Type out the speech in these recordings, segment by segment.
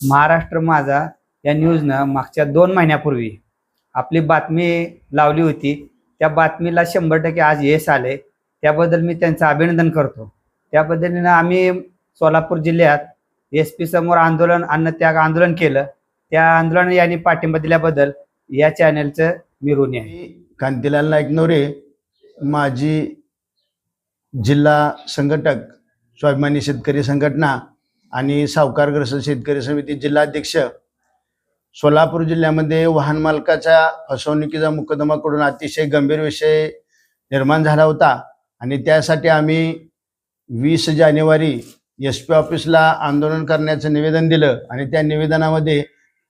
महाराष्ट्र माझा या न्यूजनं मागच्या 2 महिन्यापूर्वी आपली बातमी लावली होती. त्या बातमीला 100% आज यश आले. त्याबद्दल मी त्यांचं अभिनंदन करतो. त्या पद्धतीनं आम्ही सोलापूर जिल्ह्यात SP समोर आंदोलन अन्नत्याग आंदोलन केलं. त्या आंदोलन यांनी पाठिंबा दिल्याबद्दल या चॅनलचं मी ऋणी आहे. कांतीलाल नाईक नवरे, माजी जिल्हा संघटक स्वाभिमानी शेतकरी संघटना आणि सावकारग्रस्त शेतकरी समिती जिल्हाध्यक्ष. सोलापूर जिल्ह्यामध्ये वाहन मालकाच्या फसवणुकीचा मुकदमाकडून अतिशय गंभीर विषय निर्माण झाला होता आणि त्यासाठी आम्ही 20 जानेवारी SP ऑफिसला आंदोलन करण्याचं निवेदन दिलं आणि त्या निवेदनामध्ये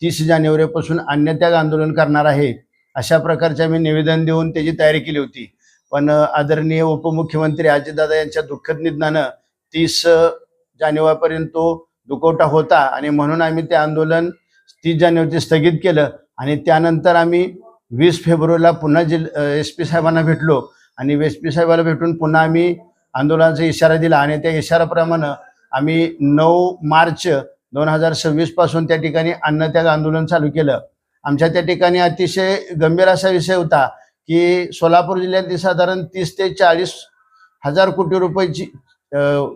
30 जानेवारीपासून अन्नत्याग आंदोलन करणार आहे अशा प्रकारचे आम्ही निवेदन देऊन त्याची तयारी केली होती. पण आदरणीय उपमुख्यमंत्री अजितदादा यांच्या दुःखद निधनानं 30 जानेवारीपर्यंत तो दुखवटा होता आणि म्हणून आम्ही ते आंदोलन 30 जानेवारी स्थगित केलं आणि त्यानंतर आम्ही 20 फेब्रुवारीला पुन्हा SP साहेबांना भेटलो आणि SP साहेबाला भेटून पुन्हा आम्ही आंदोलनाचा इशारा दिला आणि त्या इशाराप्रमाणे आम्ही 9 मार्च 2026 पासून त्या ठिकाणी अन्नत्याग आंदोलन चालू केलं. आमच्या त्या ठिकाणी अतिशय गंभीर असा विषय होता की सोलापूर जिल्ह्यातील साधारण 30 ते 40 हजार कोटी रुपयाची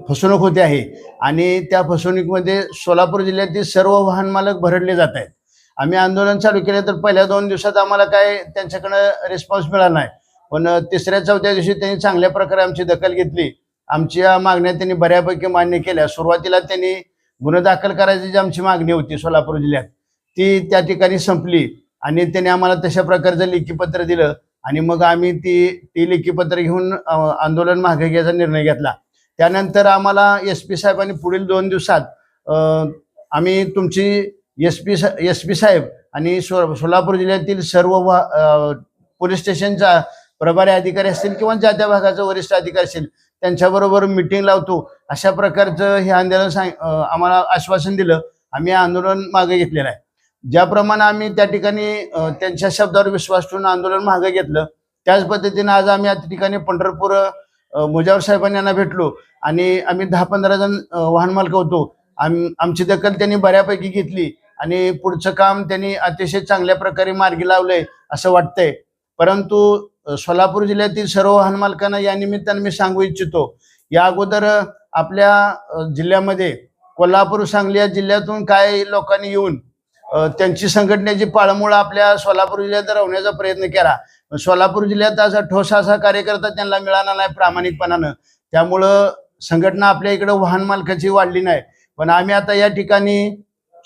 फसवणूक होते आहे आणि त्या फसवणुकीमध्ये सोलापूर जिल्ह्यातील सर्व वाहन मालक भरडले जात आहेत. आम्ही आंदोलन चालू केलं तर पहिल्या 2 दिवसात आम्हाला काय त्यांच्याकडं रिस्पॉन्स मिळाला नाही, पण 3ऱ्या-4थ्या दिवशी त्यांनी चांगल्या प्रकारे आमची दखल घेतली. आमच्या मागण्या त्यांनी बऱ्यापैकी मान्य केल्या. सुरुवातीला त्यांनी गुन्हा दाखल करायची जी आमची मागणी होती सोलापूर जिल्ह्यात ती त्या ठिकाणी संपली आणि त्यांनी आम्हाला तशा प्रकारचं लेखीपत्र दिलं आणि मग आम्ही ती लेखीपत्र घेऊन आंदोलन मागे घ्यायचा निर्णय घेतला. त्यानंतर आम्हाला SP साहेबांनी पुढील 2 दिवसात आम्ही तुमची SP साहेब आणि सोलापूर जिल्ह्यातील सर्व पोलीस स्टेशनचा प्रभारी अधिकारी असतील किंवा ज्या त्या भागाचा वरिष्ठ अधिकारी असेल त्यांच्याबरोबर मिटिंग लावतो अशा प्रकारचं हे आंदोलन आम्हाला आश्वासन दिलं. आम्ही आंदोलन मागे घेतलेलं आहे. ज्याप्रमाणे आम्ही त्या ठिकाणी त्यांच्या शब्दावर विश्वास ठेवून आंदोलन मागे घेतलं त्याच पद्धतीनं आज आम्ही या ठिकाणी पंढरपूर मुजावर साहेबांना यांना भेटलो आणि आम्ही 10-15 जण वाहन मालक होतो. आमची दखल त्यांनी बऱ्यापैकी घेतली आणि पुढचं काम त्यांनी अतिशय चांगल्या प्रकारे मार्गी लावलंय असं वाटतंय. परंतु सोलापूर जिल्ह्यातील सर्व वाहन मालकांना या निमित्तानं मी सांगू इच्छितो, या अगोदर आपल्या जिल्ह्यामध्ये कोल्हापूर सांगली या जिल्ह्यातून काही लोकांनी येऊन त्यांची संघटनेची पाळंमुळं आपल्या सोलापूर जिल्ह्यात रवण्याचा प्रयत्न केला. सोलापूर जिल्ह्यात असा ठोस असा कार्यकर्ता त्यांना मिळाला नाही प्रामाणिकपणानं, त्यामुळं संघटना आपल्या इकडं वाहन मालकाची वाढली नाही. पण आम्ही आता या ठिकाणी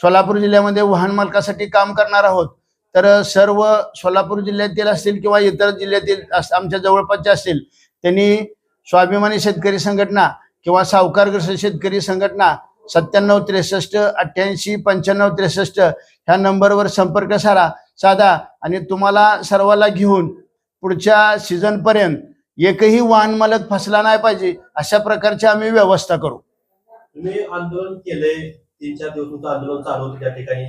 सोलापूर जिल्ह्यामध्ये वाहन मालकासाठी काम करणार आहोत. तर सर्व सोलापूर जिल्ह्यातील असतील किंवा इतर जिल्ह्यातील आमच्या जवळपासचे असतील त्यांनी स्वाभिमानी शेतकरी संघटना किंवा सावकारग्रस्त शेतकरी संघटना 9763 88 95 63 ह्या नंबरवर संपर्क साधा आणि तुम्हाला सर्वाला घेऊन पुढच्या सीझनपर्यंत एकही वाहन मालक फसला नाही पाहिजे अशा प्रकारची आम्ही व्यवस्था करू. तुम्ही आंदोलन केलंय, 3-4 दिवसांचं आंदोलन चालू होतं त्या ठिकाणी,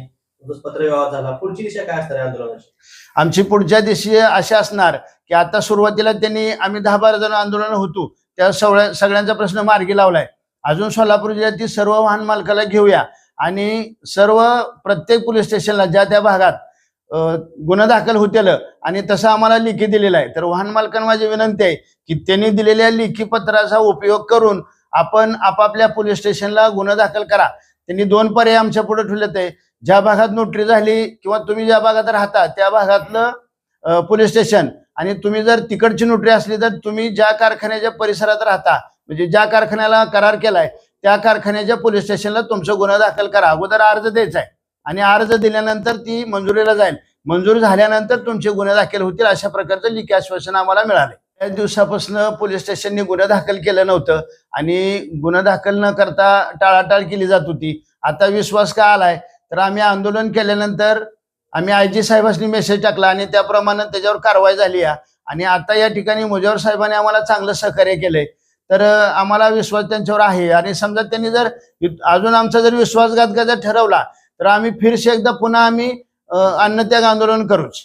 पत्र व्यवहार झाला. पुढची दिशा काय असणार आंदोलनाची? आमची पुढच्या दिवशी अशी असणार की आता सुरुवातीला त्यांनी आम्ही 10-12 जण आंदोलन होतो त्या सगळ्यांचा प्रश्न मार्गी लावलाय. अजून सोलापूर जिल्ह्यातील सर्व वाहन मालकाला घेऊया आणि प्रत्येक पोलीस स्टेशनला ज्या त्या भागात गुन्हा दाखल होतील आणि तसं आम्हाला लेखी दिलेला आहे. तर वाहन मालकांना माझी विनंती आहे की त्यांनी दिलेल्या लेखी पत्राचा उपयोग करून आपण आपापल्या पोलीस स्टेशनला गुन्हा दाखल करा. त्यांनी 2 पर्याय आमच्या पुढे ठेवलेत आहे. ज्या भागात नोटरी झाली किंवा तुम्ही ज्या भागात राहता त्या भागातलं पोलीस स्टेशन आणि तुम्ही जर तिकडची नोटरी असली तर तुम्ही ज्या कारखान्याच्या परिसरात राहता म्हणजे ज्या कारखान्याला करार केलाय त्या कारखान्याच्या पोलीस स्टेशनला तुमचा गुन्हा दाखल करा. अगोदर अर्ज द्यायचा आहे आणि अर्ज दिल्यानंतर ती मंजुरीला जाईल. मंजूर झाल्यानंतर तुमचे गुन्हे दाखल होतील अशा प्रकारचं लेखी आश्वासन आम्हाला मिळाले. त्या दिवसापासून पोलीस स्टेशनने गुन्हा दाखल केलं नव्हतं आणि गुन्हा दाखल न करता टाळाटाळ केली जात होती. आता विश्वास का आलाय तर आम्ही आंदोलन केल्यानंतर आम्ही IG साहेबांनी मेसेज टाकला आणि त्याप्रमाणे त्याच्यावर कारवाई झाली आहे आणि आता या ठिकाणी मुजावर साहेबांनी आम्हाला चांगलं सहकार्य केलंय. तर आम्हाला विश्वास त्यांच्यावर आहे आणि समजा त्यांनी जर अजून आमचा जर विश्वासघात ठरवला तर आम्ही फिरसे एकदा पुन्हा आम्ही अन्नत्याग आंदोलन करूच.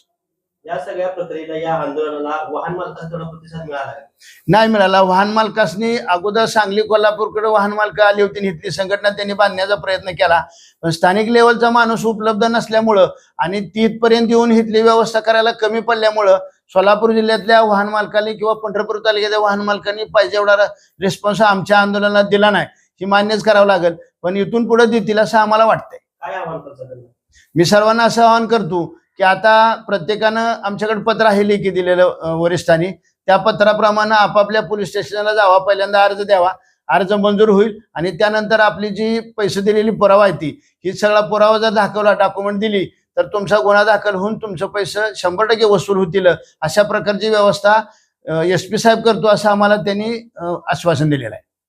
या सगळ्या प्रक्रियेला, या आंदोलनाला वाहन मालकांचा तेवढा प्रतिसाद मिळाला आहे? नाही मिळाला. वाहन मालकांनी अगोदर सांगली कोल्हापूरकडे वाहन मालक आली होती, इथली संघटना त्यांनी बांधण्याचा प्रयत्न केला, पण स्थानिक लेवलचा माणूस उपलब्ध नसल्यामुळं आणि तिथपर्यंत येऊन इथली व्यवस्था करायला कमी पडल्यामुळं सोलापूर जिल्ह्यातल्या वाहन मालकांनी किंवा पंढरपूर तालुक्यातल्या वाहन मालकांनी पाहिजे एवढा रिस्पॉन्स आमच्या आंदोलनाला दिला नाही, ही मान्यच करावं लागेल. पण इथून पुढे देतील असं आम्हाला वाटतंय. काय आव्हान करता त्यांना? मी सर्वांना असं आवाहन करतो की आता प्रत्येकानं आमच्याकडे पत्र आहे लेखी दिलेलं वरिष्ठांनी, त्या पत्राप्रमाणे आपापल्या पोलीस स्टेशनला जावा, पहिल्यांदा अर्ज द्यावा, अर्ज मंजूर होईल आणि त्यानंतर आपली जी पैसे दिलेली पुरावा आहे ही सगळा पुरावा जर दाखवला, डॉक्युमेंट दिली, तर तुमचा गुन्हा दाखल होऊन तुमचं पैसे 100% वसूल होतील. अशा प्रकारची व्यवस्था SP साहेब करतो असं आम्हाला त्यांनी आश्वासन दिलेलं आहे.